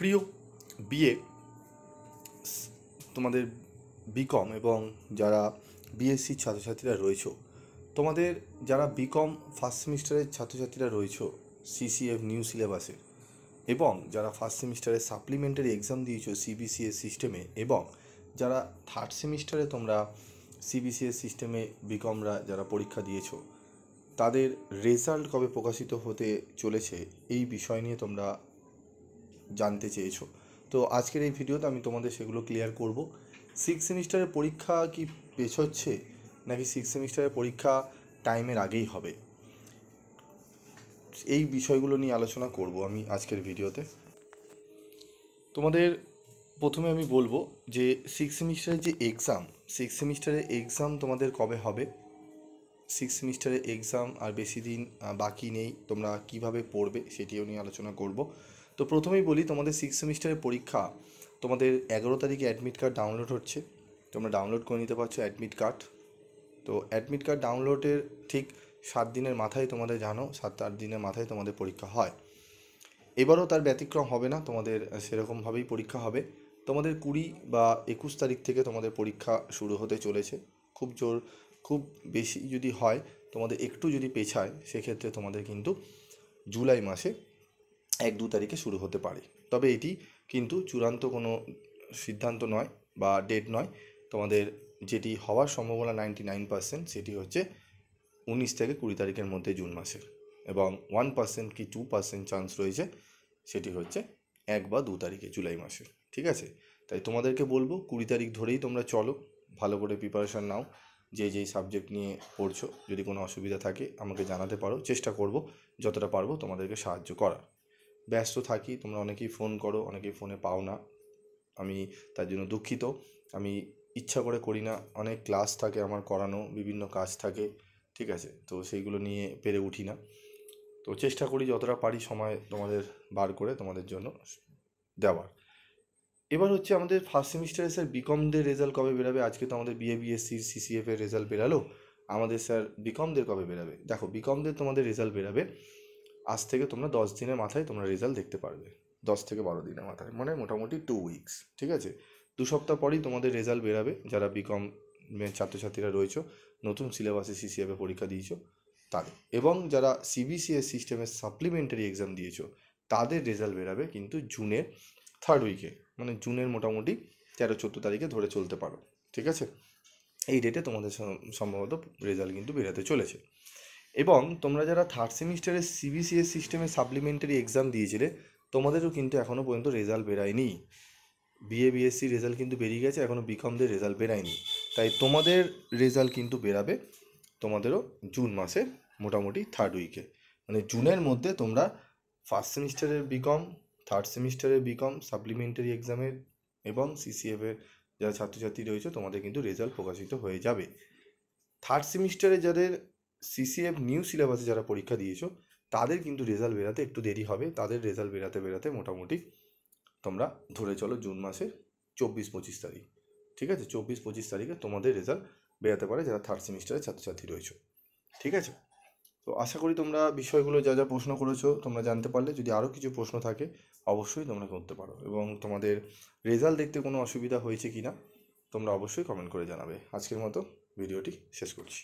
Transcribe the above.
প্রিয় বিএ তোমাদের বিকম এবং যারা বিএসসি ছাত্রছাত্রীরা রয়েছে, তোমাদের যারা বিকম ফার্স্ট সেমিস্টারের ছাত্রছাত্রীরা রয়েছে সিসিএফ নিউ সিলেবাসে, এবং যারা ফার্স্ট সেমিস্টারে সাপ্লিমেন্টারি এক্সাম দিয়েছো সিবিসিএস সিস্টেমে, এবং যারা থার্ড সেমিস্টারে তোমরা সিবিসিএস সিস্টেমে বিকমরা যারা পরীক্ষা দিয়েছো, তাদের রেজাল্ট কবে প্রকাশিত হতে চলেছে এই বিষয় নিয়ে তোমরা জানতে চেয়েছো। তো আজকের এই ভিডিওতে আমি তোমাদের সেগুলো ক্লিয়ার করব। সিক্স সেমিস্টারের পরীক্ষা কি পেছোচ্ছে, নাকি সিক্স সেমিস্টারের পরীক্ষা টাইমের আগেই হবে, এই বিষয়গুলো নিয়ে আলোচনা করব আমি আজকের ভিডিওতে। তোমাদের প্রথমে আমি বলবো যে সিক্স সেমিস্টারের যে এক্সাম, সিক্স সেমিস্টারের এক্সাম তোমাদের কবে হবে। সিক্স সেমিস্টারের এক্সাম আর বেশি দিন বাকি নেই, তোমরা কিভাবে পড়বে সেটিও নিয়ে আলোচনা করব। তো প্রথমেই বলি, তোমাদের সিক্স সেমিস্টারের পরীক্ষা তোমাদের 11 তারিখে অ্যাডমিট কার্ড ডাউনলোড হচ্ছে, তোমরা ডাউনলোড করে নিতে পারছো অ্যাডমিট কার্ড। তো অ্যাডমিট কার্ড ডাউনলোডের ঠিক 7 দিনের মাথায়, তোমাদের জানো 7-8 দিনের মাথায় তোমাদের পরীক্ষা হয়। এবারও তার ব্যতিক্রম হবে না, তোমাদের সেরকমভাবেই পরীক্ষা হবে। তোমাদের 20 বা 21 তারিখ থেকে তোমাদের পরীক্ষা শুরু হতে চলেছে। খুব বেশি যদি হয়, তোমাদের একটু যদি পেছায়, সেক্ষেত্রে তোমাদের কিন্তু জুলাই মাসে 1-2 তারিখে শুরু হতে পারে। তবে এটি কিন্তু চূড়ান্ত কোনো সিদ্ধান্ত নয় বা ডেট নয়। তোমাদের যেটি হওয়ার সম্ভাবনা 99%, সেটি হচ্ছে 19 থেকে 20 তারিখের মধ্যে জুন মাসের, এবং 1% কি 2% চান্স রয়েছে, সেটি হচ্ছে 1 বা 2 তারিখে জুলাই মাসের। ঠিক আছে, তাই তোমাদেরকে বলবো 20 তারিখ ধরেই তোমরা চলো, ভালো করে প্রিপারেশান নাও। যেই সাবজেক্ট নিয়ে পড়ছো, যদি কোনো অসুবিধা থাকে আমাকে জানাতে পারো, চেষ্টা করব যতটা পারবো তোমাদেরকে সাহায্য করার। ব্যস্ত থাকি, তোমরা অনেকেই ফোন করো, অনেকেই ফোনে পাও না, আমি তার জন্য দুঃখিত। আমি ইচ্ছা করে করি না, অনেক ক্লাস থাকে আমার করানো, বিভিন্ন কাজ থাকে, ঠিক আছে, তো সেইগুলো নিয়ে পেরে উঠি না। তো চেষ্টা করি যতটা পারি সময় তোমাদের বার করে তোমাদের জন্য দেওয়ার। এবার হচ্ছে আমাদের ফার্স্ট সেমিস্টারে স্যার বিকমদের রেজাল্ট কবে বেরাবে। আজকে তো আমাদের বিএসসির সিসিএফ এর রেজাল্ট বেরালো, আমাদের স্যার বিকমদের কবে বেরাবে। দেখো, বিকমদের তোমাদের রেজাল্ট বেরাবে আজ থেকে, তোমরা 10 দিনের মাথায় তোমরা রেজাল্ট দেখতে পারবে, 10 থেকে 12 দিনের মাথায়, মানে মোটামুটি 2 উইকস। ঠিক আছে, 2 সপ্তাহ পরেই তোমাদের রেজাল্ট বেরাবে। যারা বিকম ছাত্রছাত্রীরা রয়েছে, নতুন সিলেবাসে সিসিএফে পরীক্ষা দিয়েছো তাদের, এবং যারা সিবিসিএস সিস্টেমের সাপ্লিমেন্টারি এক্সাম দিয়েছো, তাদের রেজাল্ট বেরাবে কিন্তু জুনের 3rd উইকে, মানে জুনের মোটামুটি 13-14 তারিখে ধরে চলতে পারো। ঠিক আছে, এই ডেটে তোমাদের সম্ভবত রেজাল্ট কিন্তু বেরাতে চলেছে। এবং তোমরা যারা থার্ড সেমিস্টারে সিবিসিএস সিস্টেমে সাপ্লিমেন্টারি এক্সাম দিয়েছিলে, তোমাদেরও কিন্তু এখনও পর্যন্ত রেজাল্ট বেরায়নি। বিএসসি রেজাল্ট কিন্তু বেরিয়ে গেছে, এখনও বিকমদের রেজাল্ট বেরায়নি। তাই তোমাদের রেজাল্ট কিন্তু বেরাবে তোমাদেরও জুন মাসের মোটামুটি 3rd উইকে, মানে জুনের মধ্যে তোমরা ফার্স্ট সেমিস্টারের বিকম, থার্ড সেমিস্টারের বিকম সাপ্লিমেন্টারি এক্সামের এবং সিসিএফের যারা ছাত্রছাত্রী রয়েছে, তোমাদের কিন্তু রেজাল্ট প্রকাশিত হয়ে যাবে। থার্ড সেমিস্টারে যাদের সিসিএফ নিউ সিলেবাসে যারা পরীক্ষা দিয়েছো, তাদের কিন্তু রেজাল্ট বেরাতে একটু দেরি হবে। তাদের রেজাল্ট বেরাতে মোটামুটি তোমরা ধরে চলো জুন মাসের 24-25 তারিখ। ঠিক আছে, 24-25 তারিখে তোমাদের রেজাল্ট বেরাতে পারে যারা থার্ড সেমিস্টারের ছাত্রছাত্রী রয়েছে। ঠিক আছে, তো আশা করি তোমরা বিষয়গুলো যা যা প্রশ্ন করেছো তোমরা জানতে পারলে। যদি আরও কিছু প্রশ্ন থাকে অবশ্যই তোমরা করতে পারো, এবং তোমাদের রেজাল্ট দেখতে কোনো অসুবিধা হয়েছে কি না তোমরা অবশ্যই কমেন্ট করে জানাবে। আজকের মতো ভিডিওটি শেষ করছি।